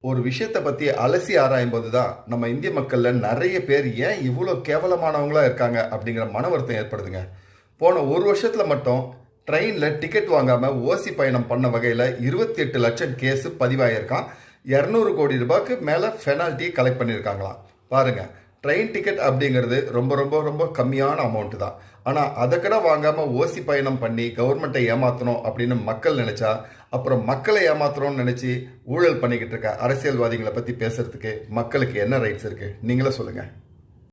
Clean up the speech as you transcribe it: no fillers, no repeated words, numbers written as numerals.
ஒரு விஷயத்தை பற்றி அலசி ஆராயும் தான் நம்ம இந்திய மக்களில் நிறைய பேர் ஏன் இவ்வளோ கேவலமானவங்களா இருக்காங்க அப்படிங்கிற மன வருத்தம் ஏற்படுதுங்க. போன ஒரு வருஷத்தில் மட்டும் ட்ரெயினில் டிக்கெட் வாங்காமல் ஓசி பயணம் பண்ண வகையில் 28 லட்சம் கேஸு பதிவாகியிருக்கான். 200 கோடி ரூபாய்க்கு மேலே பெனால்ட்டி கலெக்ட் பண்ணியிருக்காங்களாம். பாருங்கள், ட்ரெயின் டிக்கெட் அப்படிங்கிறது ரொம்ப ரொம்ப ரொம்ப கம்மியான அமௌண்ட்டு தான். ஆனால் அதை கூட வாங்காமல் ஓசி பயணம் பண்ணி கவர்மெண்ட்டை ஏமாற்றணும் அப்படின்னு மக்கள் நினச்சா, அப்புறம் மக்களை ஏமாத்துறோம்னு நினச்சி ஊழல் பண்ணிக்கிட்டு இருக்க அரசியல்வாதிகளை பற்றி பேசுறதுக்கு மக்களுக்கு என்ன ரைட்ஸ் இருக்குது? நீங்களே சொல்லுங்கள்.